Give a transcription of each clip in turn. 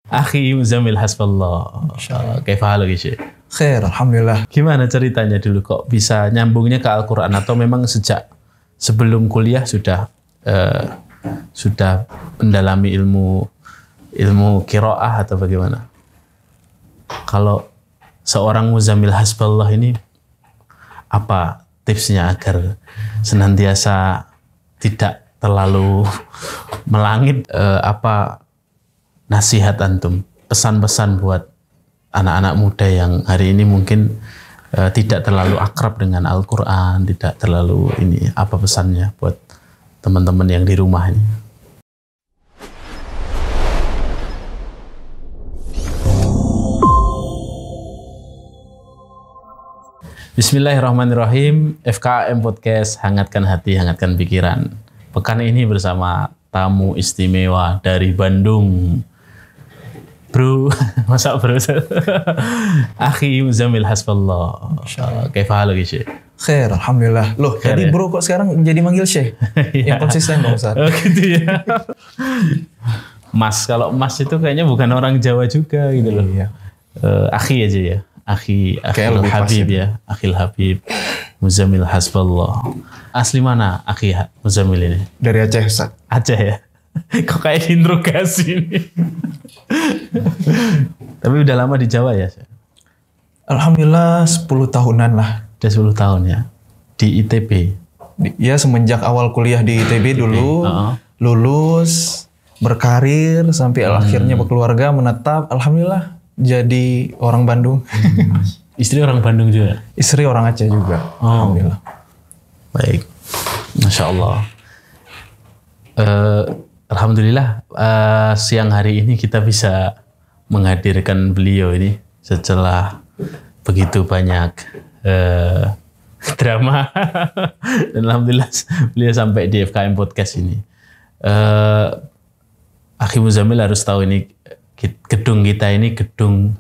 Akhi Muzammil hasballah. Kaifa haluki Syekh? Khair, alhamdulillah. Gimana ceritanya dulu kok bisa nyambungnya ke Al-Qur'an, atau memang sejak sebelum kuliah sudah mendalami ilmu qiraah atau bagaimana? Kalau seorang Muzammil hasballah ini, apa tipsnya agar senantiasa tidak terlalu melangit? Apa nasihat antum, pesan-pesan buat anak-anak muda yang hari ini mungkin tidak terlalu akrab dengan Al-Quran, tidak terlalu ini, apa pesannya buat teman-teman yang di rumah ini? Bismillahirrahmanirrahim. FKM Podcast, hangatkan hati, hangatkan pikiran. Pekan ini bersama tamu istimewa dari Bandung. Bro, masa bro? Akhi Muzammil hasballah. Kaifa haluki Syekh? Khair, alhamdulillah. Loh, Khair, jadi ya? bro kok sekarang jadi manggil Syekh? Yang konsisten dong Ustaz. Oh gitu ya. Mas, kalau Mas itu kayaknya bukan orang Jawa juga gitu loh. Iya. Akhi aja ya. Akhil lebih Habib pas ya. Akhil Habib Muzammil hasballah. Asli mana Akhi Muzammil ini? Dari Aceh Ustaz. Aceh ya? Kok kayak interogasi nih? Tapi udah lama di Jawa ya? Alhamdulillah 10 tahunan lah. Udah 10 tahun ya? Di ITB? Ya semenjak awal kuliah di ITB dulu, lulus, berkarir, sampai akhirnya berkeluarga, menetap. Alhamdulillah jadi orang Bandung. Istri orang Bandung juga? Istri orang Aceh juga. Alhamdulillah. Baik. Masya Allah. Alhamdulillah siang hari ini kita bisa menghadirkan beliau ini setelah begitu banyak drama. Dan alhamdulillah beliau sampai di FKM Podcast ini. Akhi Muzammil harus tahu ini gedung kita ini gedung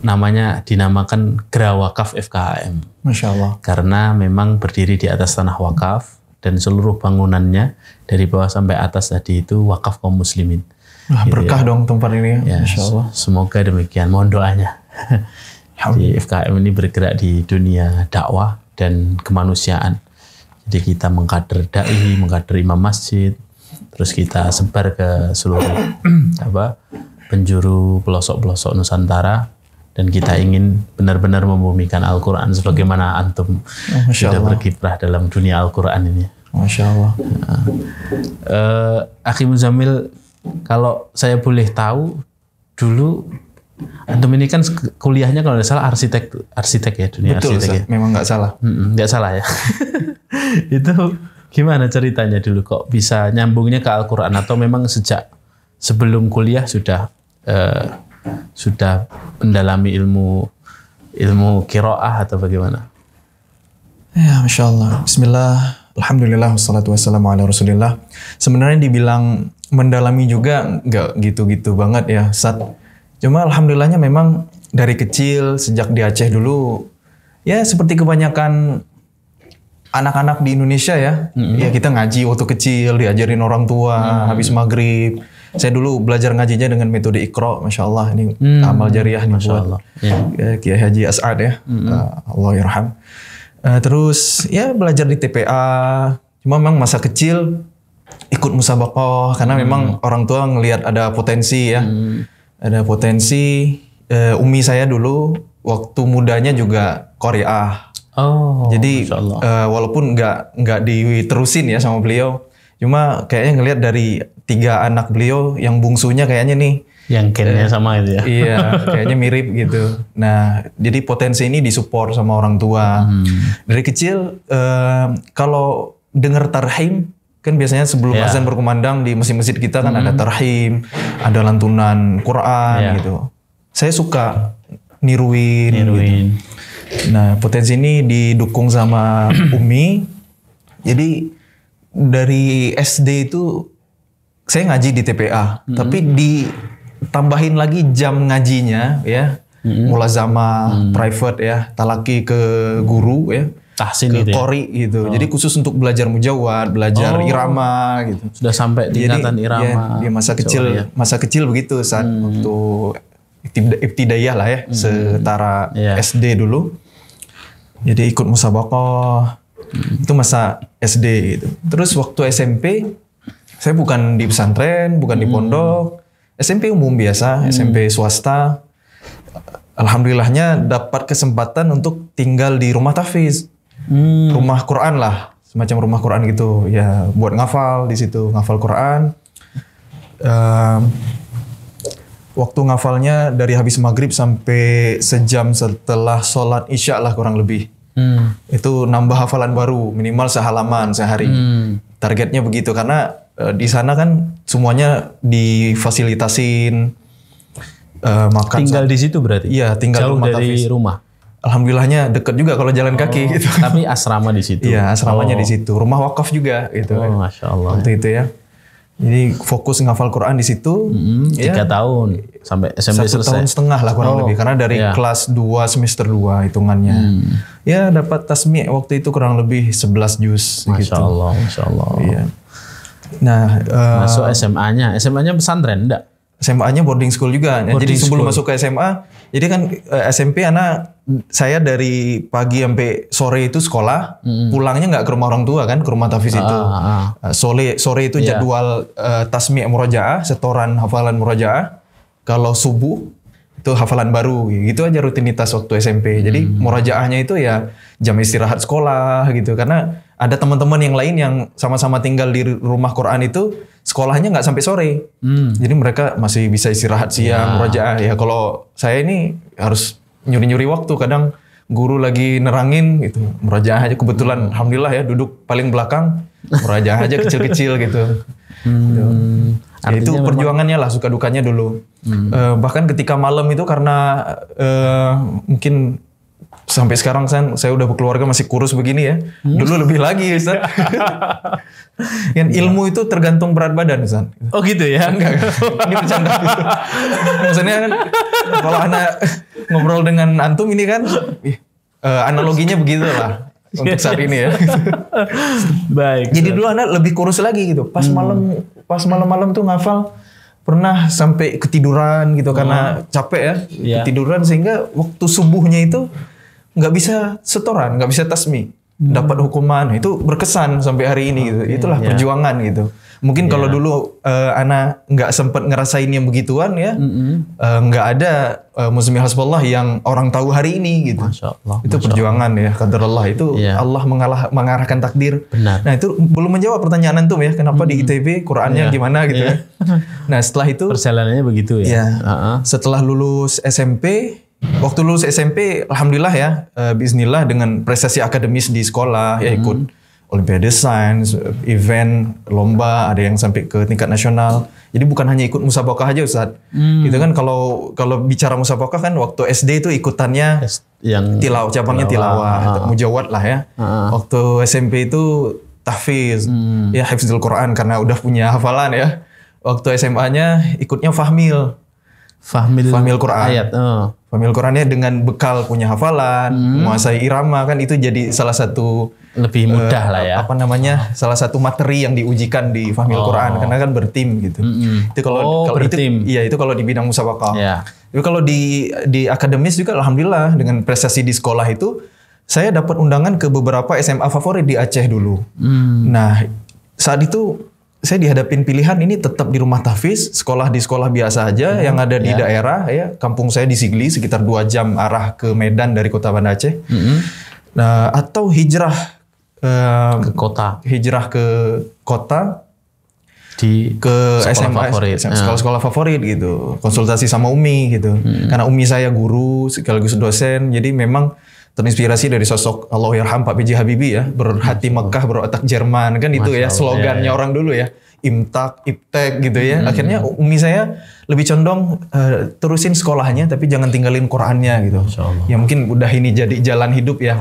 namanya dinamakan Gera Wakaf FKM. Masya Allah. Karena memang berdiri di atas tanah wakaf dan seluruh bangunannya dari bawah sampai atas tadi itu wakaf kaum muslimin. Wah, berkah dong tempat ini ya. Masya Allah. Semoga demikian. Mohon doanya. Jadi FKM ini bergerak di dunia dakwah dan kemanusiaan. Jadi kita mengkader dai, mengkader imam masjid, terus kita sebar ke seluruh penjuru pelosok-pelosok Nusantara, dan kita ingin benar-benar membumikan Al-Quran sebagaimana antum sudah berkiprah dalam dunia Al-Quran ini. Masya Allah. Akhi Muzammil, kalau saya boleh tahu, dulu antum ini kan kuliahnya kalau tidak salah arsitek ya, dunia betul, arsitek ya. Memang nggak salah. Nggak salah ya. Itu gimana ceritanya dulu kok bisa nyambungnya ke Al-Quran, atau memang sejak sebelum kuliah sudah mendalami ilmu qiraah atau bagaimana? Ya, Masya Allah. Bismillah, alhamdulillah, wassalatu wassalamu ala rasulillah. Sebenarnya dibilang mendalami juga nggak gitu-gitu banget ya, Ustaz. Cuma alhamdulillahnya memang dari kecil, sejak di Aceh dulu, ya seperti kebanyakan anak-anak di Indonesia ya, ya kita ngaji waktu kecil, diajarin orang tua, habis maghrib. Saya dulu belajar ngajinya dengan metode Iqra, Masya Allah, ini amal jariah nih buat Kiai Haji As'ad ya, Allah yarham. Terus ya belajar di TPA, cuma memang masa kecil ikut musabaqah, karena memang orang tua ngelihat ada potensi ya, ada potensi. Umi saya dulu waktu mudanya juga Qari'ah. Jadi walaupun nggak diterusin ya sama beliau, cuma kayaknya ngelihat dari 3 anak beliau yang bungsunya kayaknya nih yang gennya sama itu ya. Iya, kayaknya mirip gitu. Nah, jadi potensi ini disupport sama orang tua. Dari kecil kalau dengar tarhim, kan biasanya sebelum azan berkumandang di masjid-masjid kita kan ada tarhim, ada lantunan Quran gitu. Saya suka niruin. Gitu. Nah, potensi ini didukung sama Umi. Jadi dari SD itu saya ngaji di TPA, tapi ditambahin lagi jam ngajinya ya, mulazamah private ya, talaki ke guru ya. tahsin ke gitu ya? qori gitu. Jadi khusus untuk belajar mujawad, belajar irama gitu. Sudah sampai tingkatan irama. Dia masa kecil begitu saat waktu ibtidaiyah lah ya, setara SD dulu. Jadi ikut musabaqah. Itu masa SD gitu. Terus waktu SMP saya bukan di pesantren, bukan di pondok. SMP umum biasa, SMP swasta. Alhamdulillahnya dapat kesempatan untuk tinggal di rumah tahfiz. Rumah Quran lah, semacam rumah Quran gitu. Ya, buat ngafal di situ, ngafal Quran. Waktu ngafalnya dari habis maghrib sampai sejam setelah sholat isya lah kurang lebih. Itu nambah hafalan baru, minimal sehalaman sehari. Targetnya begitu, karena di sana kan semuanya difasilitasin. Makan tinggal di situ berarti? Iya, tinggal jauh rumah dari tahfiz. rumah. Alhamdulillahnya dekat juga kalau jalan kaki gitu. Tapi asrama di situ. Iya, asramanya di situ. Rumah wakaf juga gitu. Masya Allah. Waktu itu ya. Jadi fokus ngafal Quran di situ. 3 tahun sampai SMP 1 selesai. tahun setengah lah kurang lebih, karena dari kelas 2 semester 2 hitungannya. Ya dapat tasmi' waktu itu kurang lebih 11 juz Masya gitu. Allah, Masya Allah. Iya. Nah, masuk SMA-nya. SMA-nya pesantren enggak? SMA-nya boarding school juga. Nah, jadi sebelum masuk ke SMA, jadi kan SMP saya dari pagi sampai sore itu sekolah, pulangnya nggak ke rumah orang tua kan, ke rumah tahfiz itu. Sore itu jadwal tasmi' murajaah, setoran hafalan murajaah. Kalau subuh itu hafalan baru, gitu aja rutinitas waktu SMP. Jadi murajaahnya itu ya jam istirahat sekolah gitu, karena ada teman-teman yang lain yang sama-sama tinggal di rumah Quran itu sekolahnya nggak sampai sore. Jadi mereka masih bisa istirahat siang, murajaah. Ya kalau saya ini harus nyuri-nyuri waktu, kadang guru lagi nerangin gitu, murajaah aja kebetulan alhamdulillah ya duduk paling belakang, murajaah aja kecil-kecil gitu. Ya, itu perjuangannya lah, suka dukanya dulu. Bahkan ketika malam itu karena mungkin sampai sekarang saya udah berkeluarga masih kurus begini ya. Dulu lebih lagi Ustaz. Yang ilmu itu tergantung berat badan Ustaz. Oh gitu ya? Enggak. Ini bercanda. Maksudnya kan kalau anak ngobrol dengan antum ini kan analoginya begitu lah untuk saat ini ya. Baik. Jadi dulu anak lebih kurus lagi gitu. Pas malam-malam tuh ngafal pernah sampai ketiduran gitu karena capek ya. Ketiduran sehingga waktu subuhnya itu nggak bisa setoran, nggak bisa tasmi, dapat hukuman. Itu berkesan sampai hari ini gitu. Itulah perjuangan gitu. Mungkin kalau dulu anak nggak sempat ngerasain yang begituan ya, nggak ada Muzamil Hasbullah yang orang tahu hari ini gitu. Masya Allah, itu Masya perjuangan Allah. Ya, qadarullah itu Allah mengarahkan takdir. Benar. Nah itu belum menjawab pertanyaan antum ya, kenapa di ITB Qurannya gimana gitu ya. Nah setelah itu perjalanannya begitu ya. Setelah lulus SMP. Waktu lulus SMP, alhamdulillah ya, bismillah dengan prestasi akademis di sekolah, ya ikut Olimpiade Sains, event, lomba, ada yang sampai ke tingkat nasional. Jadi bukan hanya ikut musabaqah aja Ustaz. Itu kan kalau bicara musabaqah kan waktu SD itu ikutannya yang cabangnya tilawah, mujawad lah ya. Waktu SMP itu tahfiz, ya hifdzul Quran karena udah punya hafalan ya. Waktu SMA-nya ikutnya fahmil Quran. Ayat. Fahmil Qurannya dengan bekal punya hafalan, menguasai irama kan itu jadi salah satu lebih mudah lah ya. Salah satu materi yang diujikan di Fahmil Quran karena kan bertim gitu. Itu kalau bertim. Itu kalau di bidang musabaqah. Tapi kalau di akademis juga alhamdulillah dengan prestasi di sekolah itu saya dapat undangan ke beberapa SMA favorit di Aceh dulu. Nah, saat itu saya dihadapin pilihan ini tetap di rumah tahfiz, sekolah di sekolah biasa aja yang ada di daerah ya. Kampung saya di Sigli sekitar 2 jam arah ke Medan dari kota Banda Aceh. Nah, atau hijrah ke kota. Hijrah ke kota ke SMA favorit. Sekolah-sekolah favorit gitu. Konsultasi sama Umi gitu. Karena Umi saya guru sekaligus dosen, jadi memang terinspirasi dari sosok Allahyarham Pak B.J. Habibie ya, berhati Mekah berotak Jerman kan itu ya slogannya orang dulu ya, imtak, iptek gitu ya. Akhirnya Umi saya lebih condong terusin sekolahnya tapi jangan tinggalin Qurannya gitu. Ya mungkin udah ini jadi jalan hidup ya,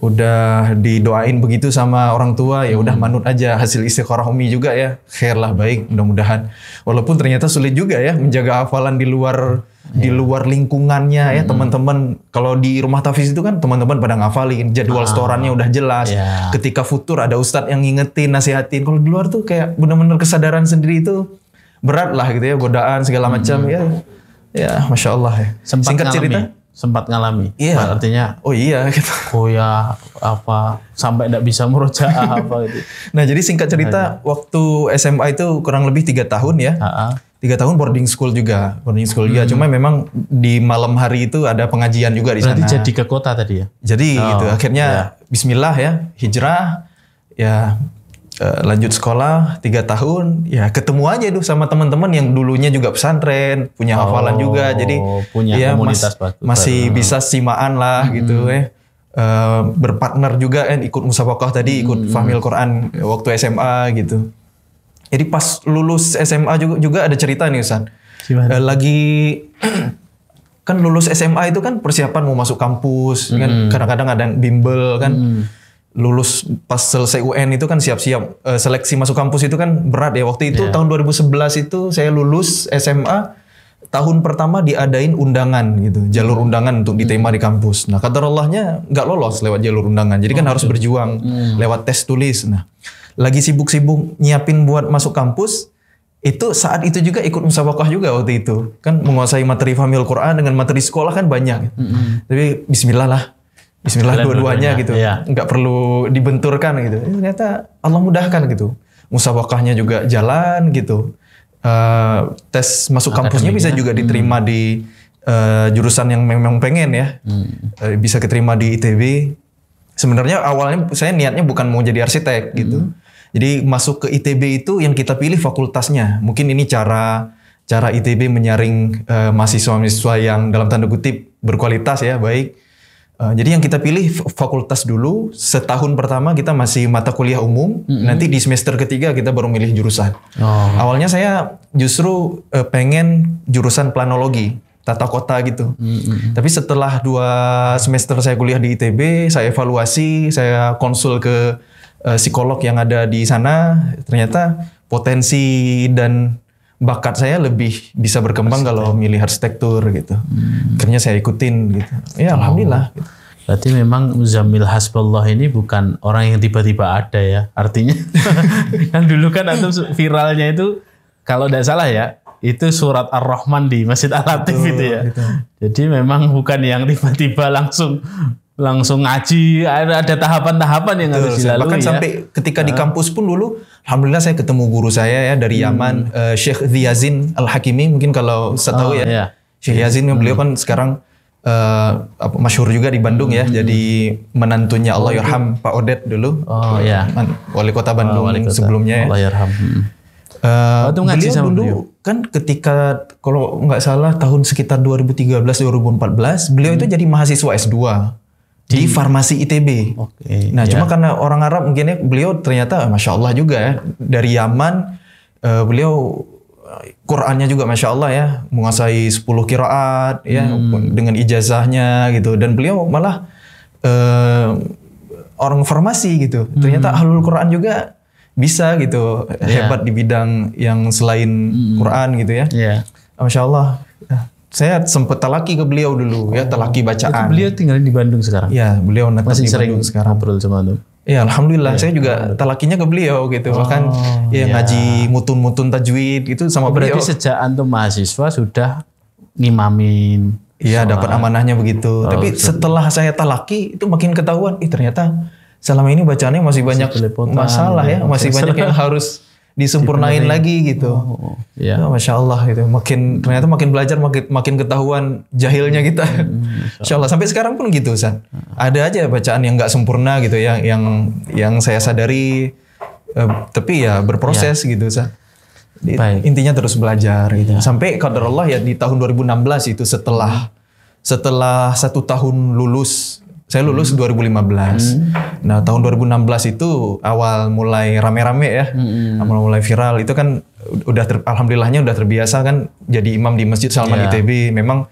udah didoain begitu sama orang tua ya udah manut aja hasil istiqorah Umi juga ya. Khair lah, baik mudah-mudahan. Walaupun ternyata sulit juga ya menjaga hafalan di luar di luar lingkungannya ya teman-teman. Kalau di rumah tahfiz itu kan teman-teman pada ngafalin, jadwal setorannya udah jelas. Ketika futur ada ustadz yang ngingetin, nasihatin. Kalau di luar tuh kayak benar-benar kesadaran sendiri itu berat lah gitu ya, godaan segala macam ya. Ya, masya Allah ya. Singkat cerita. Sempat ngalami. Iya. Artinya oh iya gitu. Koya apa sampai enggak bisa murojaah apa gitu. Nah, jadi singkat cerita waktu SMA itu kurang lebih 3 tahun ya. 3 tahun boarding school juga. Cuma memang di malam hari itu ada pengajian juga di sana. Berarti jadi ke kota tadi ya? Jadi gitu. Akhirnya bismillah ya, hijrah ya. Lanjut sekolah 3 tahun ya, ketemu aja tuh sama teman-teman yang dulunya juga pesantren, punya hafalan juga, jadi punya ya komunitas masih bisa simaan lah gitu ya. Berpartner juga kan, ikut musabaqah tadi, ikut fahmil Quran waktu SMA gitu. Jadi pas lulus SMA juga ada cerita nih Ustaz. Lagi kan lulus SMA itu kan persiapan mau masuk kampus kan, kadang-kadang ada bimbel kan. Lulus pas selesai UN itu kan siap-siap seleksi masuk kampus itu kan berat ya. Waktu itu tahun 2011 itu saya lulus SMA, tahun pertama diadain undangan gitu, jalur undangan untuk ditema di kampus. Nah qadarallahnya nggak lolos lewat jalur undangan, jadi kan harus berjuang lewat tes tulis. Nah lagi sibuk-sibuk nyiapin buat masuk kampus, itu saat itu juga ikut musabaqah juga waktu itu. Kan menguasai materi fahmil Quran dengan materi sekolah kan banyak. Tapi bismillah lah. Bismillah dua-duanya gitu, nggak perlu dibenturkan gitu. Ternyata Allah mudahkan gitu. Musabaqahnya juga jalan gitu. Tes masuk kampusnya bisa juga diterima di jurusan yang memang pengen ya. Bisa keterima di ITB. Sebenarnya awalnya saya niatnya bukan mau jadi arsitek gitu. Jadi masuk ke ITB itu yang kita pilih fakultasnya. Mungkin ini cara ITB menyaring mahasiswa-mahasiswa yang dalam tanda kutip berkualitas ya, baik. Jadi yang kita pilih fakultas dulu, setahun pertama kita masih mata kuliah umum, nanti di semester ketiga kita baru milih jurusan. Awalnya saya justru pengen jurusan planologi, tata kota gitu. Tapi setelah 2 semester saya kuliah di ITB, saya evaluasi, saya konsul ke psikolog yang ada di sana, ternyata potensi dan bakat saya lebih bisa berkembang kalau milih arsitektur gitu. Akhirnya saya ikutin gitu. Ya alhamdulillah. Gitu. Berarti memang Muzammil Hasbullah ini bukan orang yang tiba-tiba ada ya. Artinya kan dulu kan atau viralnya itu kalau tidak salah ya, itu surat Ar-Rahman di Masjid Al-Latif itu ya. Gitu. Jadi memang bukan yang tiba-tiba langsung ngaji, ada tahapan-tahapan yang harus dilalui. Bahkan sampai ketika di kampus pun dulu, alhamdulillah saya ketemu guru saya ya dari Yaman, Syekh Dhiyazin Al-Hakimi, mungkin kalau saya tahu ya. Syekh Yazin, beliau kan sekarang masyhur juga di Bandung ya, jadi menantunya Allah yarham Pak Odet dulu, wali kota Bandung sebelumnya ya. Allah yarham. Beliau dulu kan ketika kalau nggak salah tahun sekitar 2013-2014, beliau itu jadi mahasiswa S2. Di farmasi ITB. Nah, cuma karena orang Arab mungkin ya, beliau ternyata Masya Allah juga ya. Dari Yaman, beliau Qurannya juga Masya Allah ya. Menguasai 10 qiraat ya, dengan ijazahnya gitu. Dan beliau malah orang farmasi gitu. Ternyata ahlul Quran juga bisa gitu. Hebat di bidang yang selain Quran gitu ya. Masya Allah. Saya sempat talaki ke beliau dulu ya, talaki bacaan. Beliau tinggal di Bandung sekarang? Ya, beliau netap di Bandung sekarang. Ngobrol sama Anda? Ya, alhamdulillah. Saya juga talakinya ke beliau gitu. Bahkan ngaji mutun-mutun tajwid itu sama beliau. Berarti sejak antum mahasiswa sudah ngimamin. Iya, dapat amanahnya begitu. Tapi setelah saya talaki itu makin ketahuan, ternyata selama ini bacaannya masih banyak masalah ya, masih banyak yang harus disempurnain lagi gitu. Masya Allah gitu. Ternyata makin belajar makin ketahuan jahilnya kita. Masya Allah. Sampai sekarang pun gitu, Ustaz. Ada aja bacaan yang nggak sempurna gitu ya, yang saya sadari. Tapi ya berproses gitu, Ustaz. Intinya terus belajar gitu. Sampai qadarullah ya di tahun 2016 itu setelah 1 tahun lulus. Saya lulus 2015. Nah, tahun 2016 itu awal mulai rame-rame ya. Awal mulai viral. Itu kan alhamdulillahnya udah terbiasa kan jadi imam di Masjid Salman ITB. Memang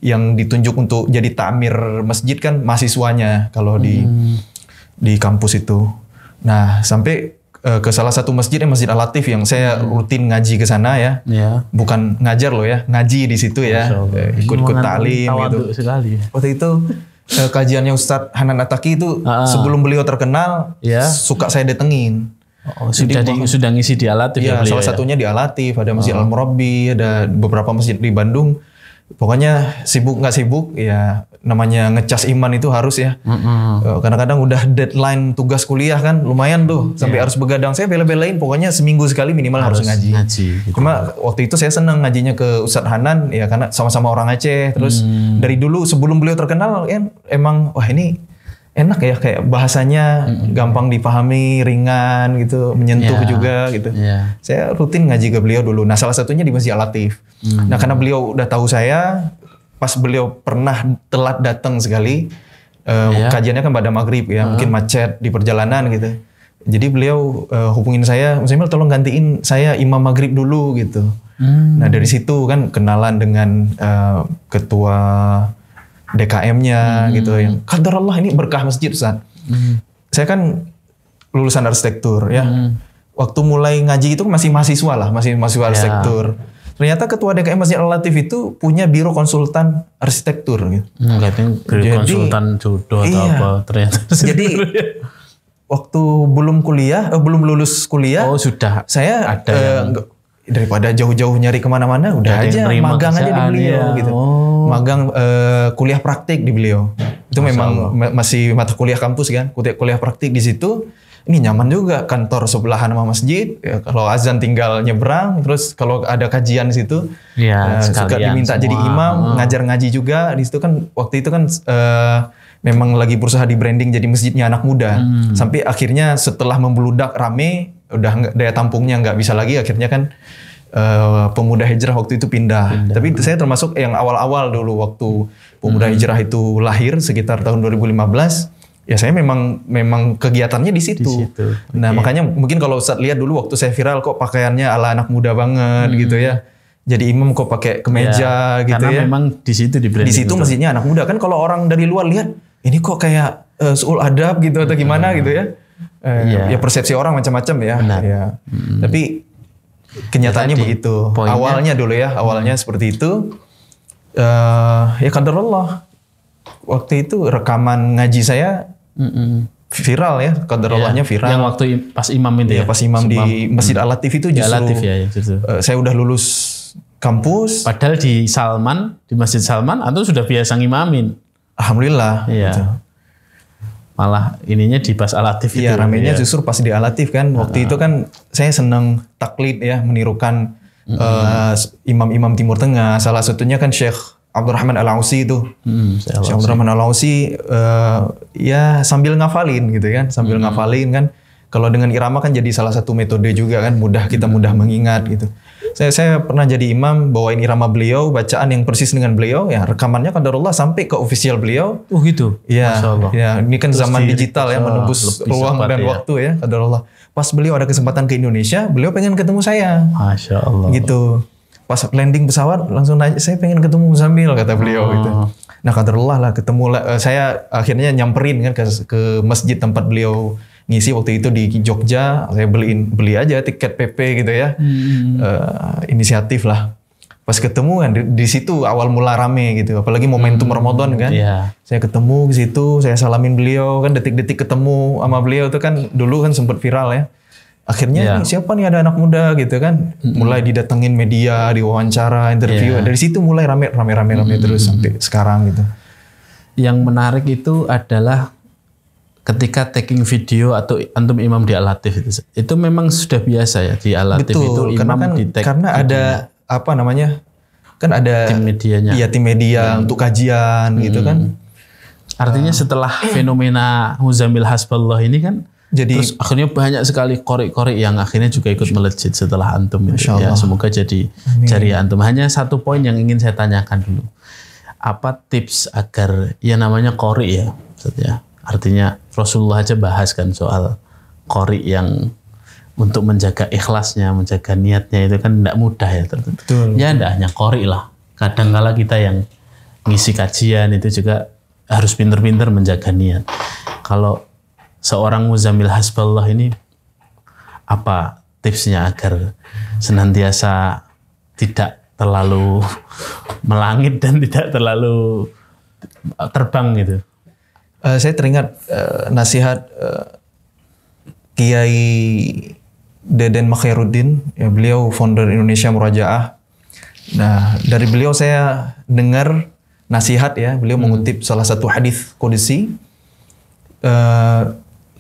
yang ditunjuk untuk jadi ta'mir masjid kan mahasiswanya kalau di kampus itu. Nah, sampai ke salah satu masjid, Masjid Al-Latif yang saya rutin ngaji ke sana ya. Ya. Bukan ngajar loh ya, ngaji di situ ya. Ikut-ikut taklim gitu. Sekali. Waktu itu kajiannya Ustadz Hanan Ataki itu sebelum beliau terkenal, suka saya datengin. Oh, sudah ngisi di Al-Latif ya, salah satunya di Al-Latif, ada Masjid Al-Murabbi, ada beberapa masjid di Bandung. Pokoknya sibuk nggak sibuk ya, namanya ngecas iman itu harus ya. Kadang-kadang udah deadline tugas kuliah kan lumayan tuh sampai harus begadang. Saya bela-belain pokoknya seminggu sekali minimal harus ngaji. Gitu. Cuma waktu itu saya seneng ngajinya ke Ustadz Hanan ya karena sama-sama orang Aceh. Terus dari dulu sebelum beliau terkenal kan emang wah ini enak ya kayak bahasanya gampang dipahami, ringan gitu, menyentuh juga gitu. Saya rutin ngaji ke beliau dulu. Nah salah satunya di Masjid Al-Latif. Nah karena beliau udah tahu saya, pas beliau pernah telat datang sekali, kajiannya kan pada maghrib ya, mungkin macet di perjalanan gitu. Jadi beliau hubungin saya, Mas Emil tolong gantiin saya imam maghrib dulu gitu. Nah dari situ kan kenalan dengan ketua DKM-nya gitu yang qadarullah ini berkah masjid Ustaz. Saya kan lulusan arsitektur ya. Waktu mulai ngaji itu masih mahasiswa lah, masih mahasiswa arsitektur. Ternyata ketua DKM Masjid Al-Latif itu punya biro konsultan arsitektur gitu. Katanya biro konsultan jodoh atau apa ternyata. Jadi waktu belum lulus kuliah, sudah saya ada daripada jauh-jauh nyari kemana-mana, udah aja magang aja di beliau gitu. Magang kuliah praktik di beliau. Itu memang masih mata kuliah kampus kan, kuliah praktik di situ. Ini nyaman juga, kantor sebelahan sama masjid. Ya, kalau azan tinggal nyebrang, terus kalau ada kajian di situ, suka diminta semua. Jadi imam, ngajar ngaji juga. Di situ kan waktu itu kan memang lagi berusaha di branding jadi masjidnya anak muda. Sampai akhirnya setelah membludak rame, udah daya tampungnya nggak bisa lagi, akhirnya kan pemuda hijrah waktu itu pindah. Tapi saya termasuk yang awal-awal dulu waktu pemuda hijrah itu lahir sekitar tahun 2015. Ya saya memang kegiatannya di situ. Nah makanya mungkin kalau Ustadz lihat dulu waktu saya viral kok pakaiannya ala anak muda banget gitu ya. Jadi imam kok pakai kemeja gitu karena ya. Karena memang di situ di branding. Di situ masjidnya anak muda kan, kalau orang dari luar lihat ini kok kayak suul adab gitu atau gimana gitu ya. Ya persepsi orang macam-macam ya. Tapi kenyataannya begitu. Awalnya dulu ya, awalnya seperti itu. Ya qadarullah. Waktu itu rekaman ngaji saya viral ya, qadarullahnya viral. Yang waktu pas imam itu ya? Pas imam di Masjid Al-Latif itu justru. Saya udah lulus kampus. Padahal di Masjid Salman atau sudah biasa ngimamin. Alhamdulillah. Iya. Gitu. Malah ininya di pas Al-Latif itu. Iya, ramenya justru pas di Al-Latif kan. Waktu itu kan saya senang taklid ya, menirukan imam-imam Timur Tengah. Salah satunya kan Syekh Abdurrahman Al-Ausi itu. Syekh Abdurrahman Al-Ausi ya sambil ngafalin gitu kan. Sambil ngafalin kan. Kalau dengan irama kan jadi salah satu metode juga kan. Kita mudah mengingat gitu. Saya pernah jadi imam, bawain irama beliau, bacaan yang persis dengan beliau. Ya rekamannya qadarullah sampai ke official beliau. Oh gitu? Ya, ya ini kan zaman digital ya, menembus ruang dan waktu ya qadarullah. Pas beliau ada kesempatan ke Indonesia, beliau pengen ketemu saya. Masya Allah. Gitu. Pas landing pesawat langsung nanya, saya pengen ketemu Muzamil kata beliau gitu. Nah qadarullah lah ketemu saya akhirnya nyamperin kan ke masjid tempat beliau ngisi waktu itu di Jogja. Saya beli aja tiket PP gitu ya. Inisiatif lah. Pas ketemu kan di situ awal mula rame gitu. Apalagi momentum Ramadan kan. Saya ketemu di situ, saya salamin beliau kan, detik-detik ketemu sama beliau itu kan dulu kan sempat viral ya. Akhirnya siapa nih ada anak muda gitu kan, mulai didatengin media, diwawancara, interview. Dari situ mulai rame terus sampai sekarang gitu. Yang menarik itu adalah ketika taking video atau antum imam di Al-Latif itu memang sudah biasa ya di Al-Latif itu imam kan, di take karena ada apa namanya kan ada tim medianya. Iya tim media untuk kajian gitu kan. Artinya setelah fenomena Muzamil Hasballah ini kan. Jadi terus akhirnya banyak sekali korek-korek yang akhirnya juga ikut melejit setelah antum itu. Ya, semoga jadi jari antum. Hanya satu poin yang ingin saya tanyakan dulu. Apa tips agar ya namanya korek ya, maksudnya. Artinya Rasulullah aja bahas kan soal korek yang untuk menjaga ikhlasnya, menjaga niatnya itu kan tidak mudah ya. Betul. Ya tidak hanya korek lah. Kadang-kala kita yang ngisi kajian itu juga harus pinter-pinter menjaga niat. Kalau seorang Muzamil Hasballah ini apa tipsnya agar senantiasa tidak terlalu melangit dan tidak terlalu terbang gitu? Saya teringat nasihat Kiai Deden Makhairuddin, ya, beliau founder Indonesia Murajaah. Nah, dari beliau saya dengar nasihat, ya, beliau mengutip salah satu hadis qudsi,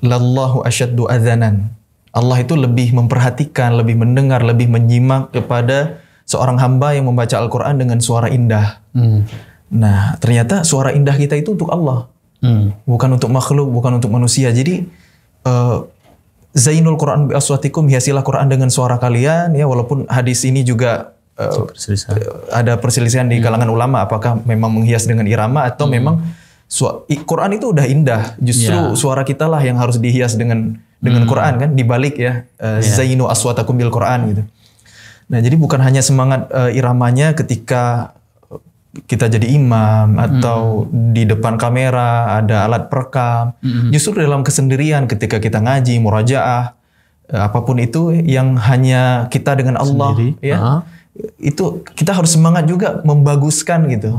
lallahu asyaddu adzanan. Allah itu lebih memperhatikan, lebih mendengar, lebih menyimak kepada seorang hamba yang membaca Al-Quran dengan suara indah. Nah, ternyata suara indah kita itu untuk Allah. Bukan untuk makhluk, bukan untuk manusia. Jadi Zainul Quran bi aswatikum, hiasilah Quran dengan suara kalian, ya, walaupun hadis ini juga ada perselisihan di kalangan ulama apakah memang menghias dengan irama atau memang Quran itu udah indah, justru suara kita lah yang harus dihias dengan Quran, kan, dibalik, ya, zainu aswatakum bil Quran gitu. Nah, jadi bukan hanya semangat iramanya ketika kita jadi imam atau di depan kamera ada alat perekam. Justru dalam kesendirian ketika kita ngaji, murajaah, apapun itu yang hanya kita dengan Allah, ya, itu kita harus semangat juga membaguskan gitu.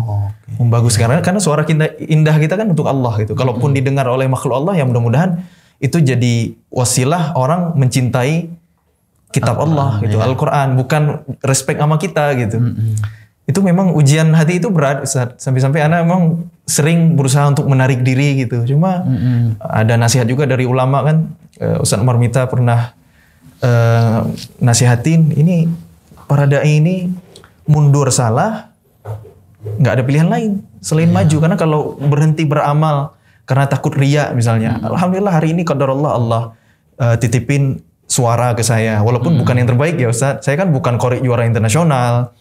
Membaguskan karena suara kita indah kita kan untuk Allah gitu. Kalaupun didengar oleh makhluk Allah, ya mudah-mudahan itu jadi wasilah orang mencintai kitab Allah gitu, Al-Quran, bukan respect sama kita gitu. Itu memang ujian hati itu berat, Ustaz. Sampai-sampai anak memang sering berusaha untuk menarik diri gitu. Cuma ada nasihat juga dari ulama, kan, Ustaz Umar Mita pernah nasihatin, ini para dai ini mundur salah, nggak ada pilihan lain selain maju. Karena kalau berhenti beramal karena takut riya misalnya, alhamdulillah hari ini qadarullah Allah titipin suara ke saya, walaupun bukan yang terbaik, ya Ustaz. Saya kan bukan korek juara internasional,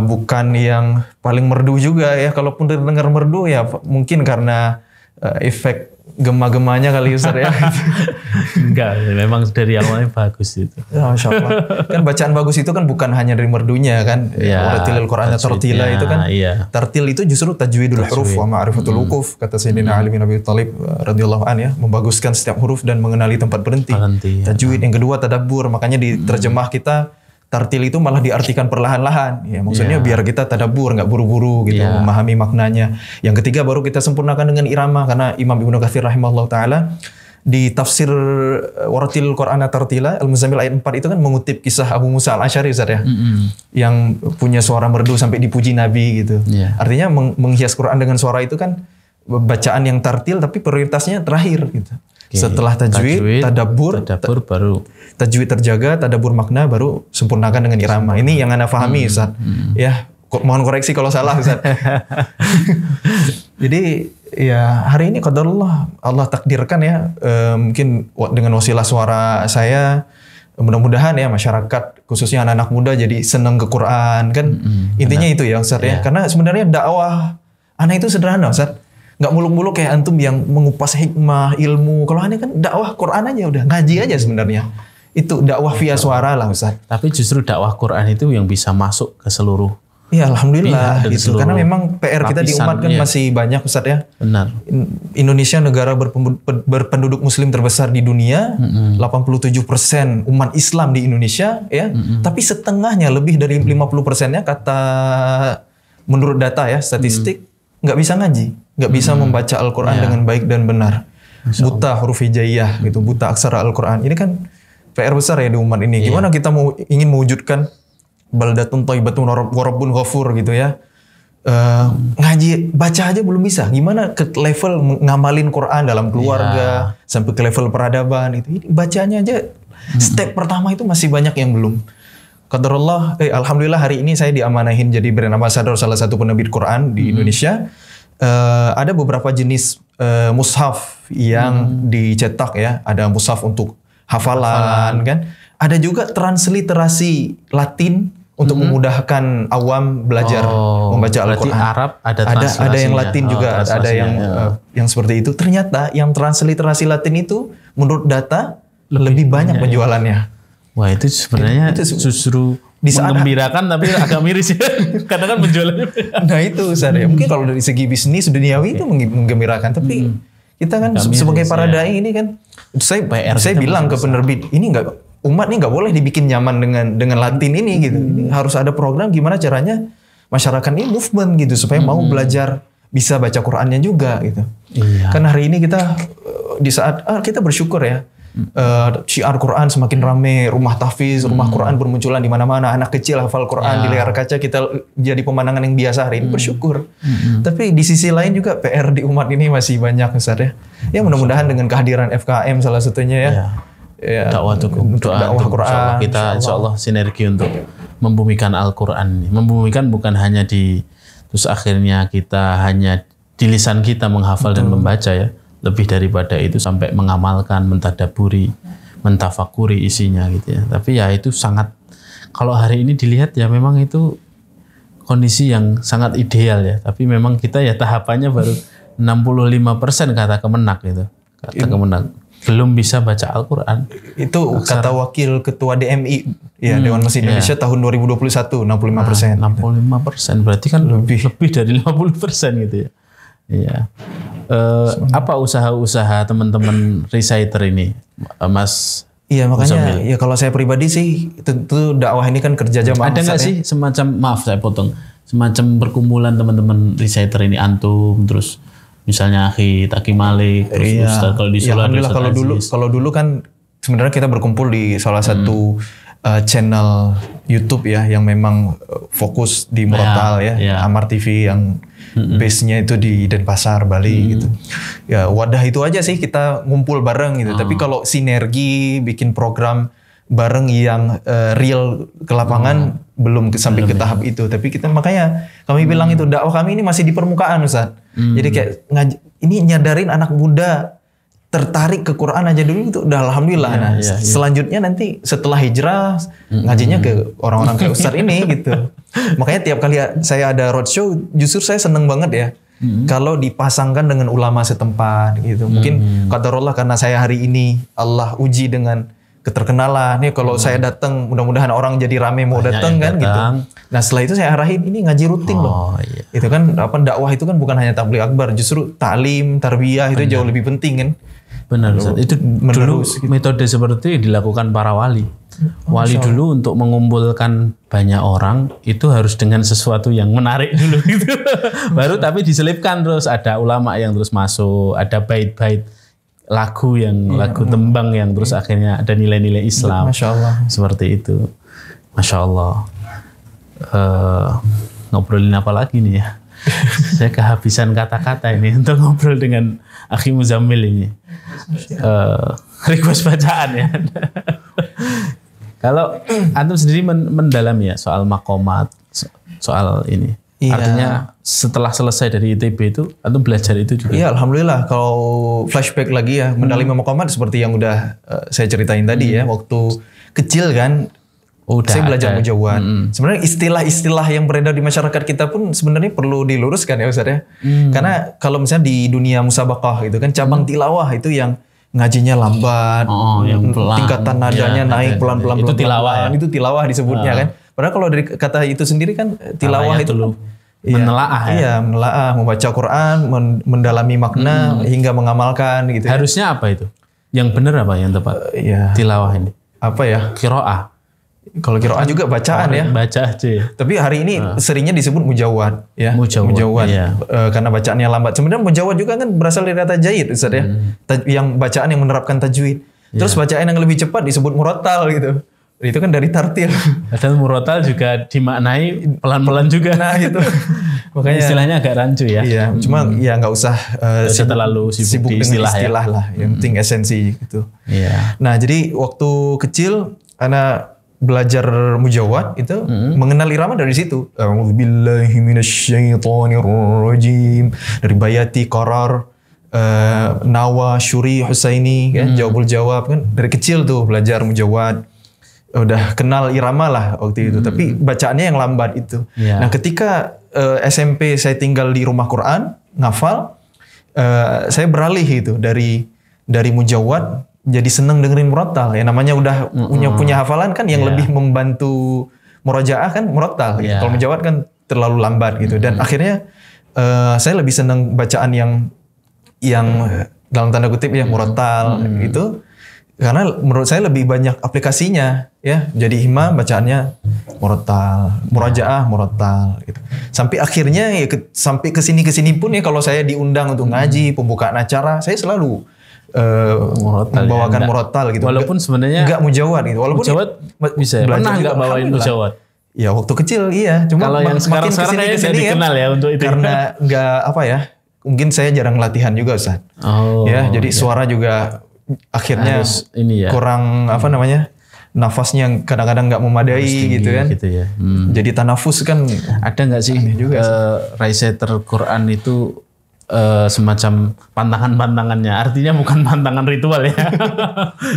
bukan yang paling merdu juga, ya. Kalaupun dengar merdu, ya mungkin karena efek gema-gemanya kali, Ustaz, ya. Enggak, memang dari awalnya bagus itu. Ya, Masya Allah. Kan bacaan bagus itu kan bukan hanya dari merdunya, kan. Waratilil Qur'ana tartila itu kan. Tartil itu justru tajwidul huruf wa ma'rifatul wuquf, kata Sayyidina Ali bin Abi Thalib radhiyallahu an, ya, membaguskan setiap huruf dan mengenali tempat berhenti. Tajwid. Yang kedua tadabbur, makanya di terjemah kita tartil itu malah diartikan perlahan-lahan, ya, maksudnya biar kita tadabbur, nggak buru-buru gitu, memahami maknanya. Yang ketiga baru kita sempurnakan dengan irama, karena Imam Ibnu Katsir rahimahullah taala di tafsir Waratil Qur'ana Tartila Al-Muzammil ayat 4 itu kan mengutip kisah Abu Musa Al-Asy'ari, Ustaz, ya, yang punya suara merdu sampai dipuji Nabi gitu. Artinya menghias Quran dengan suara itu kan bacaan yang tartil, tapi prioritasnya terakhir gitu. Setelah tajwid, tadabbur baru tajwid terjaga, tadabbur makna, baru sempurnakan dengan irama. Ini yang Anda pahami, Ustaz. Ya, mohon koreksi kalau salah, Ustaz. Jadi, ya, hari ini qadarullah Allah takdirkan, ya, mungkin dengan wasilah suara saya, mudah-mudahan, ya, masyarakat khususnya anak-anak muda jadi senang ke Quran, kan. Intinya itu, ya, Ustaz, ya. Karena sebenarnya dakwah anak itu sederhana, Ustaz. Nggak muluk-muluk kayak antum yang mengupas hikmah, ilmu. Kalau aneh kan dakwah Quran aja udah, ngaji aja sebenarnya. Itu dakwah via suara lah, Ustaz. Tapi justru dakwah Quran itu yang bisa masuk ke seluruh. Ya, alhamdulillah gitu. Karena memang PR kita di umat kan masih banyak, Ustaz, ya. Benar. Indonesia negara berpenduduk muslim terbesar di dunia, 87% umat Islam di Indonesia, ya. Tapi setengahnya, lebih dari 50%-nya kata menurut data, ya, statistik, nggak bisa ngaji, nggak bisa membaca Al-Quran dengan baik dan benar. Buta huruf hijaiyah gitu, buta aksara Al-Quran. Ini kan PR besar, ya, di umat ini. Gimana kita ingin mewujudkan baldatun thayyibatun wa rabbun ghafur gitu, ya. Ngaji, baca aja belum bisa. Gimana ke level ngamalin Quran dalam keluarga, sampai ke level peradaban itu. Bacanya aja step pertama itu masih banyak yang belum. Qadarullah, alhamdulillah hari ini saya diamanahin jadi brand ambassador salah satu penerbit Quran di Indonesia. Ada beberapa jenis mushaf yang dicetak, ya. Ada mushaf untuk hafalan, kan. Ada juga transliterasi Latin untuk memudahkan awam belajar membaca Al-Quran. Arab ada yang Latin juga, ada yang seperti itu. Ternyata yang transliterasi Latin itu menurut data lebih banyak penjualannya. Wah, itu sebenarnya justru menggembirakan, tapi agak miris, ya. Karena kan penjualannya. Nah itu, Ustaz, ya. Mungkin kalau dari segi bisnis duniawi itu menggembirakan, tapi Kita kan Agak sebagai miris, para ya. dai ini kan, saya PR kita bilang ke masih penerbit, ini umat ini nggak boleh dibikin nyaman dengan Latin ini gitu. Ini harus ada program gimana caranya masyarakat ini movement gitu supaya mau belajar bisa baca Qurannya juga gitu. Iya. Kan hari ini kita di saat kita bersyukur ya. Syiar Quran semakin rame, rumah tahfiz, rumah Quran bermunculan di mana-mana, anak kecil hafal Quran di layar kaca, kita jadi pemandangan yang biasa hari ini, bersyukur. Tapi di sisi lain juga PR di umat ini masih banyak Ustaz ya. Ya mudah-mudahan dengan kehadiran FKM salah satunya ya. Ya, dakwah Quran. Kita insya Allah sinergi untuk membumikan Al-Quran. Membumikan bukan hanya terus akhirnya kita hanya di lisan kita menghafal dan membaca ya. Lebih daripada itu sampai mengamalkan, mentadaburi, mentafakuri isinya gitu ya. Tapi ya itu sangat, kalau hari ini dilihat ya memang itu kondisi yang sangat ideal ya. Tapi memang kita ya tahapannya baru 65% kata Kemenak gitu. Kata Kemenak. Belum bisa baca Al-Quran. Itu kata Wakil Ketua DMI ya Dewan Masjid Indonesia tahun 2021, 65%. 65%, berarti kan lebih dari 50% gitu ya. Iya. Apa usaha-usaha teman-teman reciter ini, Mas? Iya makanya ya kalau saya pribadi sih tentu dakwah ini kan kerja jamaah. Ada nggak sih semacam, maaf saya potong, semacam perkumpulan teman-teman reciter ini, antum terus misalnya Akhi Taki Malik, terus Ustaz kalau di Solo alhamdulillah kalau dulu kan sebenarnya kita berkumpul di salah satu channel YouTube ya yang memang fokus di Murattal Amar TV yang base-nya itu di Denpasar, Bali gitu. Ya wadah itu aja sih kita ngumpul bareng gitu. Tapi kalau sinergi bikin program bareng yang real ke lapangan belum sampai ke tahap itu. Tapi kita makanya kami bilang itu dakwah kami ini masih di permukaan Ustaz. Jadi kayak ini nyadarin anak muda tertarik ke Quran aja dulu itu udah alhamdulillah. Selanjutnya nanti setelah hijrah ngajinya ke orang-orang kayak Ustaz ini gitu. Makanya tiap kali saya ada roadshow justru saya seneng banget ya. Kalau dipasangkan dengan ulama setempat gitu. Mungkin qadarullah karena saya hari ini Allah uji dengan keterkenalan. Nih kalau saya datang mudah-mudahan orang jadi rame mau datang kan gitu. Nah setelah itu saya arahin ini ngaji rutin loh. Itu kan dakwah itu kan bukan hanya tabligh akbar, justru taklim, tarbiyah itu jauh lebih penting kan. Benar Ustaz. Itu dulu metode seperti dilakukan para wali. Wali dulu untuk mengumpulkan banyak orang itu harus dengan sesuatu yang menarik dulu gitu. Baru tapi diselipkan terus ada ulama yang terus masuk, ada bait-bait lagu tembang yang terus akhirnya ada nilai-nilai Islam. Masya Allah. Seperti itu. Masya Allah. Ngobrolin apa lagi nih ya? Saya kehabisan kata-kata ini untuk ngobrol dengan Akhi Muzammil ini. Request bacaan ya. Kalau antum sendiri mendalami ya soal makomat, soal ini. Iya. Artinya setelah selesai dari ITB itu antum belajar itu juga. Iya, alhamdulillah. Kalau flashback lagi ya, mendalami makomat seperti yang udah saya ceritain tadi ya, waktu kecil kan. Saya belajar mujawwad. Sebenarnya istilah-istilah yang beredar di masyarakat kita pun sebenarnya perlu diluruskan ya Ustaz ya. Karena kalau misalnya di dunia musabaqah gitu kan cabang tilawah itu yang ngajinya lambat, yang tingkatan nadanya naik pelan-pelan. Itu tilawah ya? Itu tilawah disebutnya kan. Padahal kalau dari kata itu sendiri kan tilawah itu menelaah ya. Iya, menelaah, membaca Quran, mendalami makna hingga mengamalkan gitu. Harusnya apa itu? Yang benar apa yang tepat? Tilawah ini. Apa ya? Qiraah. Kalau qiraah juga bacaan ya. Baca aja ya. Tapi hari ini seringnya disebut mujawwad ya. Mujawwad. Iya. Karena bacaannya lambat. Sebenarnya mujawwad juga kan berasal dari kata tajwid Ustaz ya. Yang bacaan yang menerapkan tajwid. Terus bacaan yang lebih cepat disebut murattal gitu. Itu kan dari tartil. Dan murattal juga dimaknai pelan-pelan juga. Nah itu. Makanya istilahnya agak rancu ya. Iya, cuma ya nggak usah terlalu sibuk di dengan istilah lah. Yang penting esensi gitu. Iya. Nah, jadi waktu kecil anak belajar mujawwad itu mengenal irama dari situ. A'udzubillahi minasyaitonirrajim. Dari Bayati, Qarar, Nawa, Syuri, Husaini kan, Jawabul Jawab kan dari kecil tuh belajar mujawwad. Udah kenal irama lah waktu itu, tapi bacaannya yang lambat itu. Nah, ketika SMP saya tinggal di rumah Quran, ngafal, saya beralih itu dari mujawwad jadi seneng dengerin murattal ya, namanya udah punya hafalan kan yang lebih membantu murajaah kan murattal gitu. Kalau mujawwad kan terlalu lambat gitu dan akhirnya saya lebih seneng bacaan yang dalam tanda kutip ya murattal gitu. Karena menurut saya lebih banyak aplikasinya ya. Jadi hima bacaannya murattal, murajaah murattal gitu. Sampai akhirnya ya sampai ke sini pun ya kalau saya diundang untuk ngaji, pembukaan acara, saya selalu membawakan murattal gitu. Walaupun sebenarnya enggak mujawad gitu. Walaupun mujawad bisa. Pernah enggak bawain mujawad? Ya waktu kecil iya. Cuma kalau yang sekarang kayaknya saya dikenal ya untuk itu. Karena enggak apa ya. Mungkin saya jarang latihan juga Ustaz. Ya, jadi suara juga akhirnya ini ya. kurang apa namanya, nafasnya kadang-kadang nggak memadai gitu kan. Gitu ya. Jadi tanafus kan ada nggak sih Recital Quran itu semacam pantangan-pantangannya? Artinya bukan pantangan ritual ya,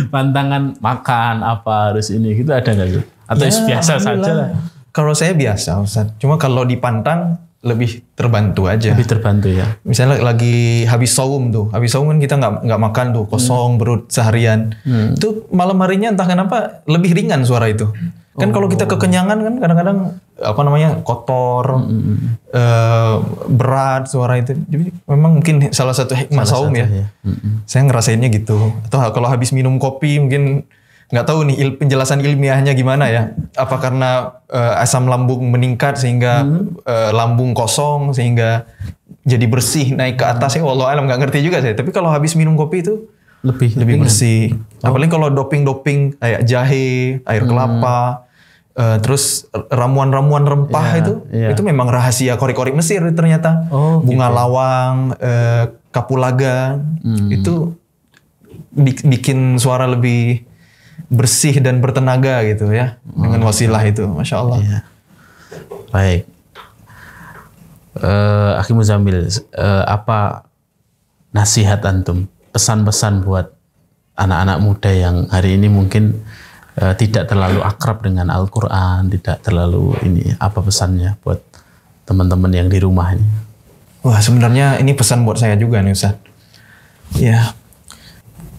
pantangan makan apa harus ini gitu, ada nggak sih? Atau ya, biasa saja lah. Kalau saya biasa Ustaz. Cuma kalau dipantang lebih terbantu aja. Lebih terbantu ya. Misalnya lagi habis saum tuh. Habis saum kan kita nggak makan tuh, kosong perut seharian. Itu malam harinya entah kenapa lebih ringan suara itu. Kan kalau kita kekenyangan kan kadang-kadang apa namanya kotor, berat suara itu. Jadi memang mungkin salah satu hikmah saum ya. Saya ngerasainnya gitu. Atau kalau habis minum kopi mungkin nggak tahu nih penjelasan ilmiahnya gimana ya. Apa karena asam lambung meningkat sehingga lambung kosong sehingga jadi bersih naik ke atas ya. Wallahu alam, nggak ngerti juga saya. Tapi kalau habis minum kopi itu lebih bersih. Apalagi kalau doping kayak jahe, air kelapa, terus ramuan-ramuan rempah itu memang rahasia kori-kori Mesir ternyata. Bunga lawang, kapulaga itu bikin suara lebih bersih dan bertenaga gitu ya dengan wasilah itu, masya Allah. Iya. Baik, Akhi Muzammil, apa nasihat antum, pesan-pesan buat anak-anak muda yang hari ini mungkin tidak terlalu akrab dengan Al-Quran, tidak terlalu ini, apa pesannya buat teman-teman yang di rumah ini? Wah, sebenarnya ini pesan buat saya juga nih Ustaz. Ya,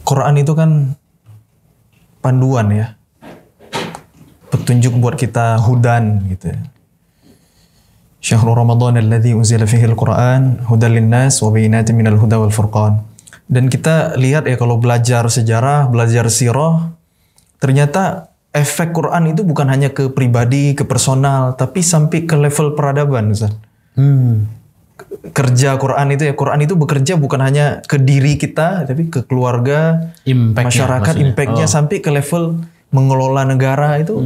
Quran itu kan panduan ya, petunjuk buat kita, hudan gitu ya. Syahrul Ramadan alladzi unzila fihi al-Quran hudan linnas wa bayyinatin minal huda wal furqan. Dan kita lihat ya kalau belajar sejarah, belajar sirah, ternyata efek Quran itu bukan hanya ke pribadi, ke personal, tapi sampai ke level peradaban Ustaz. Kerja Quran itu ya, Quran itu bekerja bukan hanya ke diri kita, tapi ke keluarga, masyarakat, impactnya sampai ke level mengelola negara itu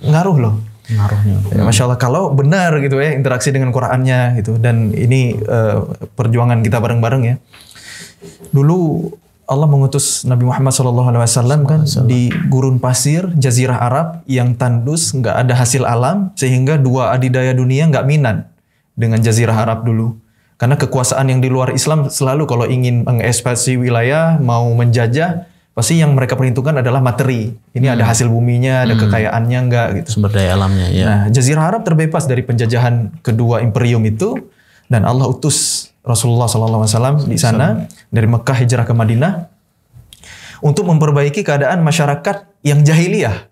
ngaruh loh. Ngaruhnya. Ya, Masya Allah, kalau benar gitu ya interaksi dengan Qurannya gitu. Dan ini perjuangan kita bareng-bareng ya. Dulu Allah mengutus Nabi Muhammad SAW kan di gurun pasir Jazirah Arab yang tandus, nggak ada hasil alam, sehingga dua adidaya dunia nggak minat dengan Jazirah Arab dulu. Karena kekuasaan yang di luar Islam selalu kalau ingin mengekspansi wilayah, mau menjajah, pasti yang mereka perhitungkan adalah materi. Ini ada hasil buminya, ada kekayaannya enggak gitu. Sumber daya alamnya ya. Nah, Jazirah Arab terbebas dari penjajahan kedua imperium itu, dan Allah utus Rasulullah SAW di sana dari Mekah hijrah ke Madinah untuk memperbaiki keadaan masyarakat yang jahiliyah.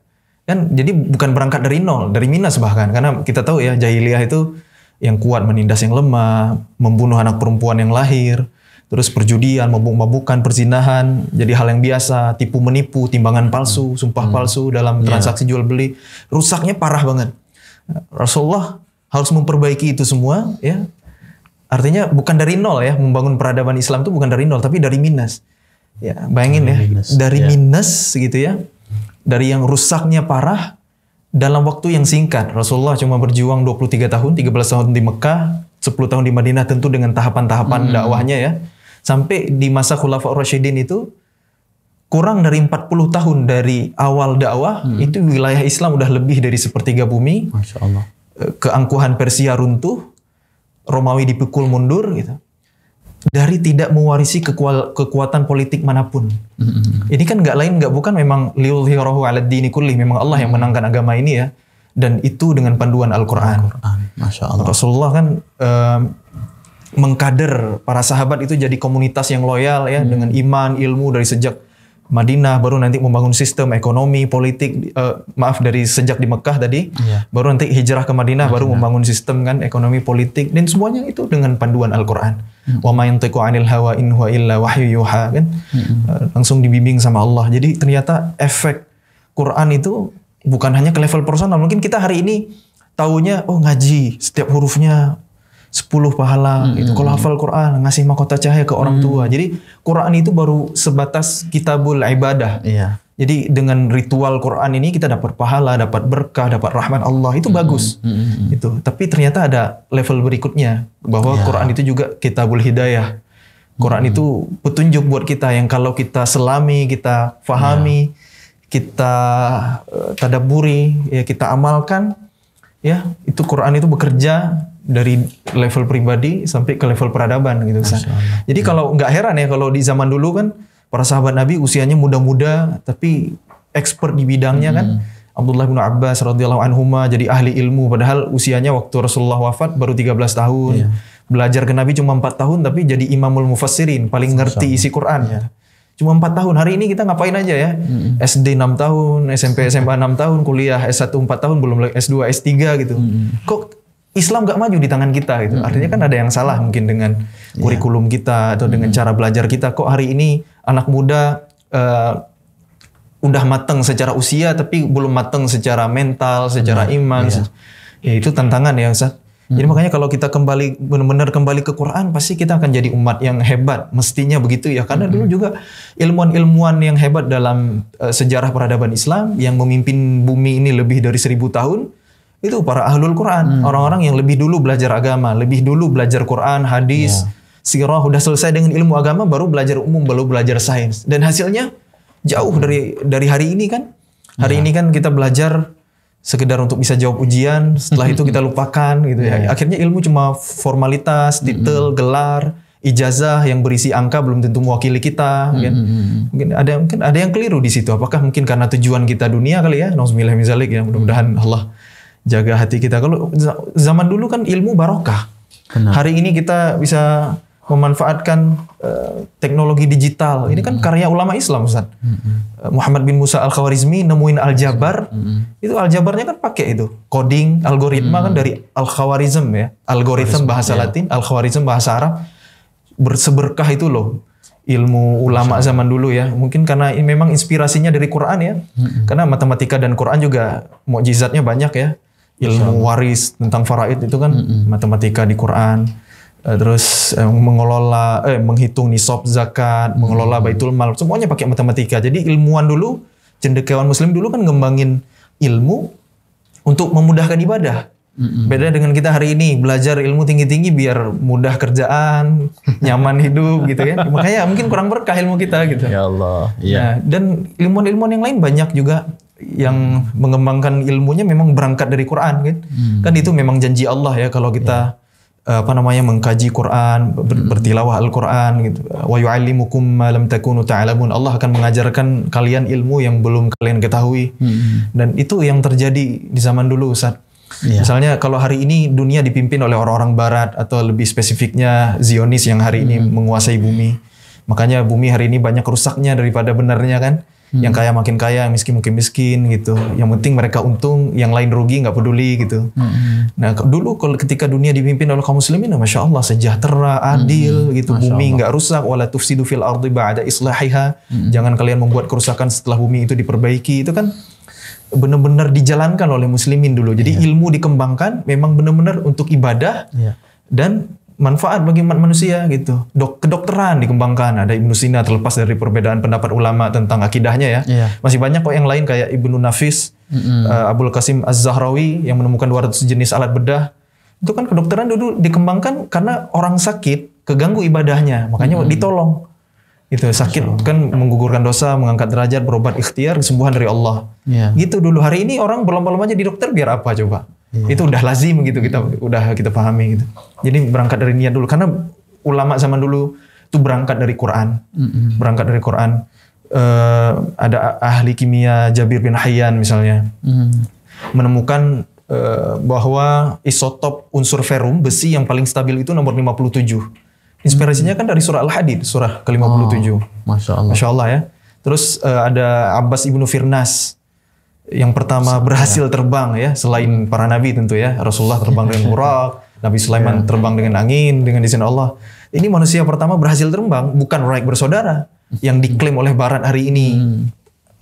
Kan jadi bukan berangkat dari nol, dari minus bahkan. Karena kita tahu ya jahiliyah itu yang kuat menindas yang lemah, membunuh anak perempuan yang lahir, terus perjudian, mabuk-mabukan, perzinahan, jadi hal yang biasa, tipu menipu, timbangan palsu, sumpah palsu dalam transaksi jual beli, rusaknya parah banget. Rasulullah harus memperbaiki itu semua, ya. Artinya bukan dari nol ya, membangun peradaban Islam itu bukan dari nol, tapi dari minus. Ya, bayangin ya, dari minus gitu ya, dari yang rusaknya parah. Dalam waktu yang singkat, Rasulullah cuma berjuang 23 tahun, 13 tahun di Mekah, 10 tahun di Madinah, tentu dengan tahapan-tahapan dakwahnya ya. Sampai di masa Khulafaur Rasyidin itu, kurang dari 40 tahun dari awal dakwah, itu wilayah Islam udah lebih dari sepertiga bumi. Masya Allah. Keangkuhan Persia runtuh, Romawi dipukul mundur gitu. Dari tidak mewarisi kekuatan politik manapun. Ini kan nggak bukan memang liyudhhirahu 'alad dini kullih, memang Allah yang menangkan agama ini ya. Dan itu dengan panduan Al-Quran. Masya Allah. Rasulullah kan mengkader para sahabat itu jadi komunitas yang loyal ya, dengan iman, ilmu dari sejak Madinah, baru nanti membangun sistem ekonomi, politik, dari sejak di Mekah tadi, baru nanti hijrah ke Madinah, baru membangun sistem kan ekonomi, politik, dan semuanya itu dengan panduan Al-Quran. Wa ma yantiqu 'anil hawa in huwa illa wahyu yuha kan. Langsung dibimbing sama Allah. Jadi ternyata efek Quran itu bukan hanya ke level personal. Mungkin kita hari ini taunya ngaji setiap hurufnya 10 pahala gitu. Kalau hafal Quran ngasih mahkota cahaya ke orang tua. Jadi Quran itu baru sebatas kitabul ibadah. Jadi dengan ritual Quran ini kita dapat pahala, dapat berkah, dapat rahmat Allah. Itu bagus. Itu. Tapi ternyata ada level berikutnya bahwa Quran itu juga kitabul hidayah. Quran itu petunjuk buat kita yang kalau kita selami, kita fahami, kita tadabburi, ya kita amalkan, ya itu Quran itu bekerja dari level pribadi sampai ke level peradaban gitu. Jadi kalau nggak heran ya kalau di zaman dulu kan para sahabat Nabi usianya muda-muda tapi expert di bidangnya kan. Abdullah bin Abbas radhiyallahu anhuma jadi ahli ilmu padahal usianya waktu Rasulullah wafat baru 13 tahun. Belajar ke Nabi cuma 4 tahun tapi jadi imamul mufassirin, paling ngerti isi Quran. Cuma 4 tahun. Hari ini kita ngapain aja ya? SD 6 tahun, SMP SMA 6 tahun, kuliah S1 4 tahun, belum S2 S3 gitu. Kok Islam gak maju di tangan kita gitu. Artinya kan ada yang salah mungkin dengan kurikulum kita atau dengan cara belajar kita. Kok hari ini anak muda udah mateng secara usia tapi belum mateng secara mental, secara iman. Ya itu tantangan ya Ustaz. Jadi makanya kalau kita benar-benar kembali ke Quran pasti kita akan jadi umat yang hebat. Mestinya begitu ya. Karena dulu juga ilmuwan-ilmuwan yang hebat dalam sejarah peradaban Islam yang memimpin bumi ini lebih dari 1000 tahun. Itu para ahlul Quran, orang-orang yang lebih dulu belajar agama, lebih dulu belajar Quran, hadis, sirah, udah selesai dengan ilmu agama, baru belajar umum, baru belajar sains. Dan hasilnya jauh dari hari ini kan. Hari ini kan kita belajar sekedar untuk bisa jawab ujian, setelah itu kita lupakan gitu ya. Akhirnya ilmu cuma formalitas, titel, gelar, ijazah yang berisi angka belum tentu mewakili kita. Kan? Mungkin ada yang keliru di situ. Apakah mungkin karena tujuan kita dunia kali ya? Nauzubillah min dzalik ya. Mudah-mudahan Allah jaga hati kita. Kalau zaman dulu kan ilmu barokah. Hari ini kita bisa memanfaatkan teknologi digital. Ini kan karya ulama Islam, Ustaz. Muhammad bin Musa al-Khawarizmi nemuin aljabar. Itu aljabarnya kan pakai itu coding, algoritma kan dari al-Khawarizm ya. Algoritma bahasa Latin, al-Khawarizm bahasa Arab. Berseberkah itu loh ilmu ulama zaman dulu ya. Mungkin karena ini memang inspirasinya dari Quran ya. Karena matematika dan Quran juga mukjizatnya banyak ya. Ilmu waris tentang faraid itu kan matematika di Quran. Terus menghitung nisab zakat, mengelola baitul mal, semuanya pakai matematika. Jadi ilmuwan dulu, cendekiawan muslim dulu kan ngembangin ilmu untuk memudahkan ibadah. Beda dengan kita hari ini, belajar ilmu tinggi-tinggi biar mudah kerjaan, nyaman hidup gitu ya. Makanya mungkin kurang berkah ilmu kita gitu. Ya Allah. Nah, dan ilmuwan-ilmuwan yang lain banyak juga yang mengembangkan ilmunya memang berangkat dari Quran kan. Kan itu memang janji Allah ya kalau kita mengkaji Quran, bertilawah Al-Quran gitu. Wa yu'allimukum ma lam takunu ta'lamun. Allah akan mengajarkan kalian ilmu yang belum kalian ketahui. Dan itu yang terjadi di zaman dulu, Ustaz. Misalnya kalau hari ini dunia dipimpin oleh orang-orang barat atau lebih spesifiknya Zionis yang hari ini menguasai bumi. Makanya bumi hari ini banyak rusaknya daripada benarnya kan. Yang kaya makin kaya, miskin makin miskin gitu. Yang penting mereka untung, yang lain rugi nggak peduli gitu. Nah dulu ketika dunia dipimpin oleh kaum muslimin, masya Allah sejahtera, adil gitu. Bumi nggak rusak. Wala tufsidu fil ardi ba'da islahiha. Jangan kalian membuat kerusakan setelah bumi itu diperbaiki. Itu kan benar-benar dijalankan oleh muslimin dulu. Jadi ilmu dikembangkan memang benar-benar untuk ibadah dan manfaat bagi umat manusia gitu. Kedokteran dikembangkan. Ada Ibnu Sina, terlepas dari perbedaan pendapat ulama tentang akidahnya ya. Masih banyak kok yang lain kayak Ibnu Nafis, Abul Qasim Az-Zahrawi yang menemukan 200 jenis alat bedah. Itu kan kedokteran dulu dikembangkan karena orang sakit keganggu ibadahnya, makanya ditolong. Itu sakit kan menggugurkan dosa, mengangkat derajat, berobat ikhtiar, kesembuhan dari Allah. Gitu dulu. Hari ini orang belum-belum aja di dokter biar apa coba? Itu udah lazim gitu, kita pahami gitu. Jadi berangkat dari niat dulu, karena ulama zaman dulu itu berangkat dari Quran. Berangkat dari Quran. Ada ahli kimia Jabir bin Hayyan misalnya menemukan bahwa isotop unsur ferum besi yang paling stabil itu nomor 57. Inspirasinya kan dari surah Al-Hadid, surah ke-57. Masya Allah. Masya Allah ya. Terus ada Abbas ibnu Firnas yang pertama berhasil terbang ya, selain para nabi tentu ya. Rasulullah terbang dengan burak, Nabi Sulaiman terbang dengan angin, dengan izin Allah. Ini manusia pertama berhasil terbang, bukan Wright bersaudara yang diklaim oleh Barat hari ini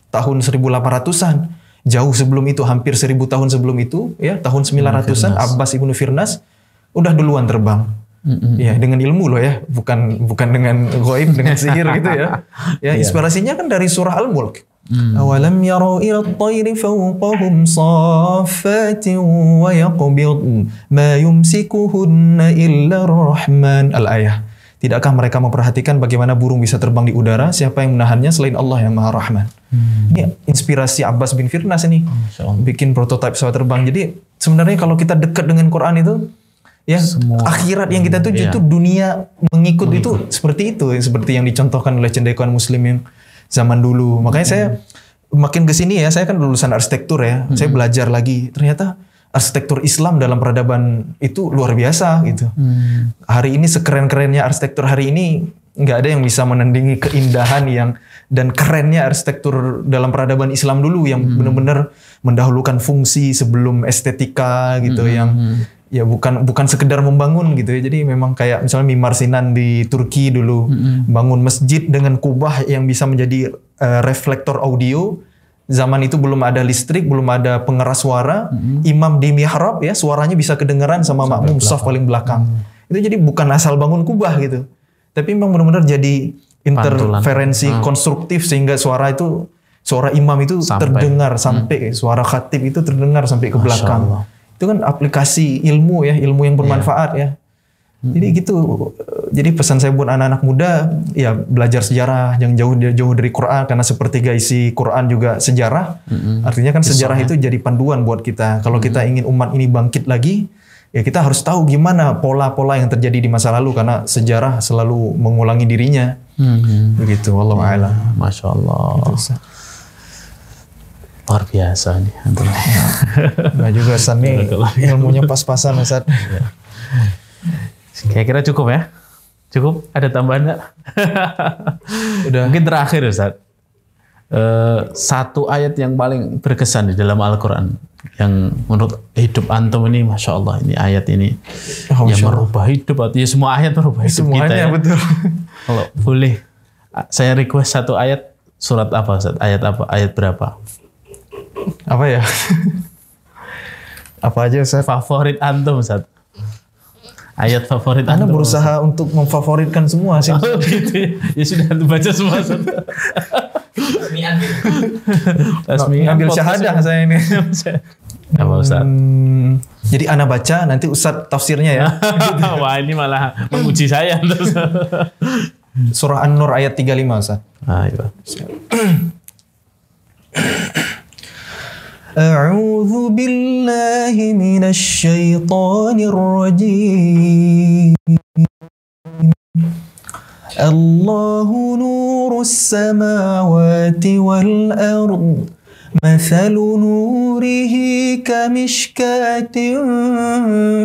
tahun 1800-an. Jauh sebelum itu, hampir 1000 tahun sebelum itu ya, tahun 900-an Abbas ibnu Firnas udah duluan terbang. Ya, dengan ilmu loh ya, bukan dengan ghaib, dengan sihir gitu ya. Ya, inspirasinya kan dari surah Al-Mulk. Awalam yarau ila at-tayri fawqahum saffatin wa yaqbid ma yumsikuhunna illa ar-Rahman. Al-ayah. Tidakkah mereka memperhatikan bagaimana burung bisa terbang di udara? Siapa yang menahannya selain Allah yang Maha Rahman? Ini inspirasi Abbas bin Firnas ini. Bikin prototipe pesawat terbang. Jadi sebenarnya kalau kita dekat dengan Quran itu, ya, akhirat yang kita tuju itu dunia mengikut itu seperti itu, seperti yang dicontohkan oleh cendekiawan Muslim yang zaman dulu. Makanya saya makin kesini ya, saya kan lulusan arsitektur ya, saya belajar lagi. Ternyata arsitektur Islam dalam peradaban itu luar biasa gitu. Hari ini sekeren-kerennya arsitektur hari ini nggak ada yang bisa menandingi keindahan dan kerennya arsitektur dalam peradaban Islam dulu yang benar-benar mendahulukan fungsi sebelum estetika gitu, yang ya bukan sekedar membangun gitu ya. Jadi memang kayak misalnya Mimar Sinan di Turki dulu bangun masjid dengan kubah yang bisa menjadi reflektor audio. Zaman itu belum ada listrik, belum ada pengeras suara. Imam di mihrab ya, suaranya bisa kedengaran sama makmum saf paling belakang. Itu jadi bukan asal bangun kubah gitu, tapi memang benar-benar jadi interferensi konstruktif sehingga suara imam itu terdengar sampai suara khatib itu terdengar sampai ke belakang. Itu kan aplikasi ilmu ya, ilmu yang bermanfaat ya. Jadi gitu. Jadi pesan saya buat anak-anak muda ya, belajar sejarah, yang jauh dari Quran, karena sepertiga isi Quran juga sejarah. Artinya kan sejarah itu jadi panduan buat kita. Kalau kita ingin umat ini bangkit lagi, ya kita harus tahu gimana pola-pola yang terjadi di masa lalu, karena sejarah selalu mengulangi dirinya. Begitu. Wallahu a'lam. Masya Allah. Luar biasa nih. Nah juga Ustaz nih ilmunya pas-pasan Ustaz. Kira-kira cukup ya? Cukup? Ada tambahan nggak? Udah. Mungkin terakhir Ustaz. Satu ayat yang paling berkesan di dalam Al-Quran yang menurut hidup antum ini, Masya Allah, ini ayat ini yang merubah hidup. Artinya semua ayat merubah hidup semuanya kita ya. Betul. Kalau boleh saya request satu ayat, surat apa Ustaz? Ayat apa? Ayat berapa? Apa ya? Apa aja Ustaz? Favorit antum Ustaz? Ayat favorit Anda antum? berusaha untuk memfavoritkan semua sih. Oh gitu ya. Ya sudah antum baca semua Ustaz. Ngambil syahadah saya ini. Apa Ustaz? Jadi Ana baca, nanti Ustaz tafsirnya ya. Wah ini malah menguji saya. Surah An-Nur ayat 35 Ustaz. Ayo. A'udzu billahi minasy syaithanir rajim. Allahu nurus samawati wal ard. Mathalu nurihi kamishkatin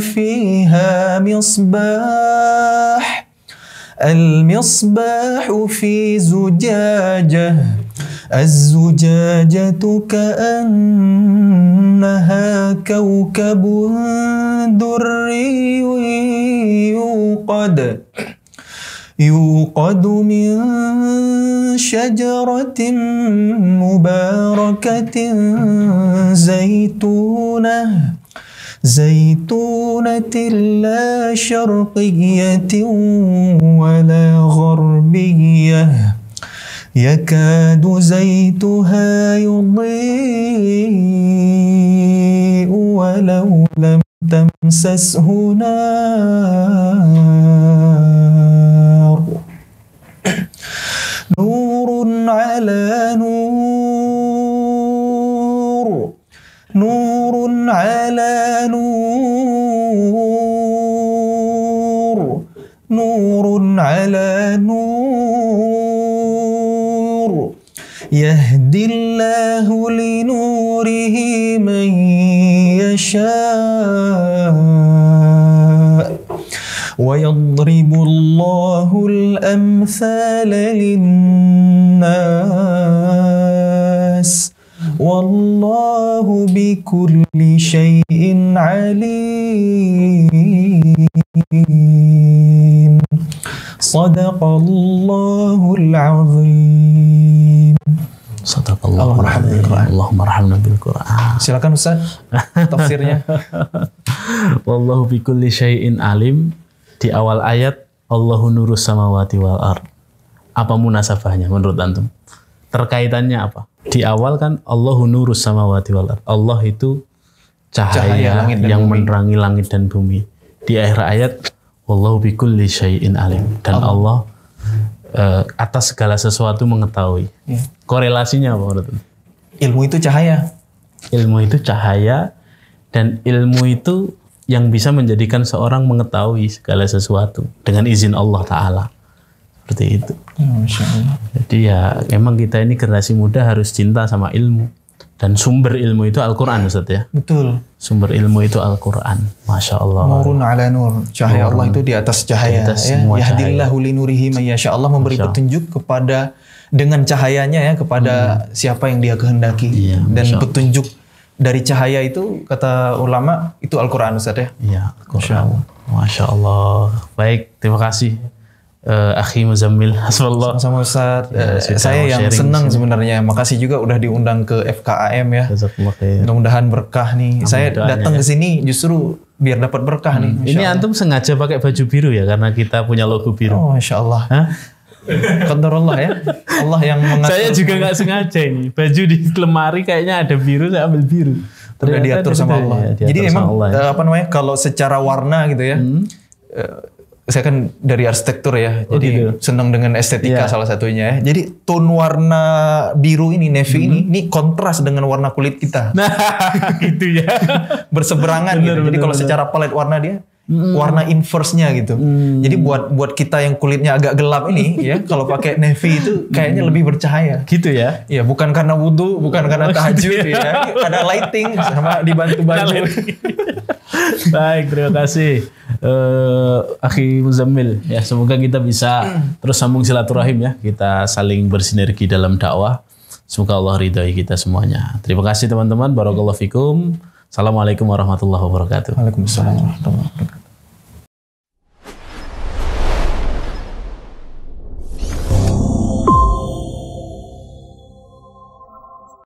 fiha misbah. Al-misbah fi zujajah. الزجاجة كأنها كوكب دري يوقد من شجرة مباركة زيتونة لا شرقية ولا غربية يكاد زيتها يضيء ولو لم تمسسه نار نور على نور نور على نور نور على نور يهدي الله لنوره من يشاء ويضرب الله الأمثال للناس Wallahu bikulli syai'in alim. Sadaqallahul azim. Sadaqallahul azim. Allahumma arhamna bil Qur'an. Silakan Ustaz tafsirnya. Wallahu bikulli syai'in alim. Di awal ayat Allahu nurus samawati wal ard. Apa munasabahnya menurut antum? Terkaitannya apa? Di awal kan Allahu nurus samawati wal ard. Allah itu cahaya yang menerangi langit dan bumi. Di akhir ayat Wallahu bikulli syai'in alim. Dan Allah atas segala sesuatu mengetahui. Ya. Korelasinya apa menurut antum? Ilmu itu cahaya. Ilmu itu cahaya, dan ilmu itu yang bisa menjadikan seorang mengetahui segala sesuatu dengan izin Allah Ta'ala. Seperti itu. Masya Allah. Jadi ya memang kita ini generasi muda harus cinta sama ilmu. Dan sumber ilmu itu Al-Quran, Ustaz ya. Betul. Sumber ilmu itu Al-Quran. Masya Allah. Nurun ala nur. Cahaya Allah itu di atas cahaya. Yahdillahu li nurihi man yasha. Allah memberi petunjuk kepada dengan cahayanya ya kepada siapa yang Dia kehendaki. Iya, dan petunjuk dari cahaya itu kata ulama itu Al-Quran, Ustaz ya. Iya, Al-Quran. Masya Allah. Baik, terima kasih. Akhi Muzammil, hasbunallah. Sama Ustaz, saya yang senang sebenarnya. Makasih juga udah diundang ke FKAM ya. Mudah-mudahan berkah nih. Saya datang ke sini justru biar dapat berkah nih. Ini antum sengaja pakai baju biru ya karena kita punya logo biru. Oh, Masya Allah. Qadarullah ya. Allah yang mengatur. Saya juga nggak sengaja ini. Baju di lemari kayaknya ada biru, saya ambil biru. Ternyata diatur sama Allah. Jadi memang apa namanya? Kalau secara warna gitu ya. Saya kan dari arsitektur ya, jadi senang dengan estetika salah satunya ya. Jadi tone warna biru ini, navy ini kontras dengan warna kulit kita. Nah, gitu ya. Berseberangan gitu. Jadi kalau secara palet warna dia, warna inverse-nya gitu. Jadi buat kita yang kulitnya agak gelap ini ya, kalau pakai navy itu kayaknya lebih bercahaya. Gitu ya? Iya, bukan karena wudhu, bukan karena tahajud ya. Ada lighting sama dibantu baju. Baik, terima kasih Akhi Muzammil. Ya, semoga kita bisa terus sambung silaturahim ya. Kita saling bersinergi dalam dakwah. Semoga Allah ridhai kita semuanya. Terima kasih teman-teman. Barakallahu fikum. Assalamualaikum warahmatullahi wabarakatuh. Waalaikumsalam warahmatullahi wabarakatuh.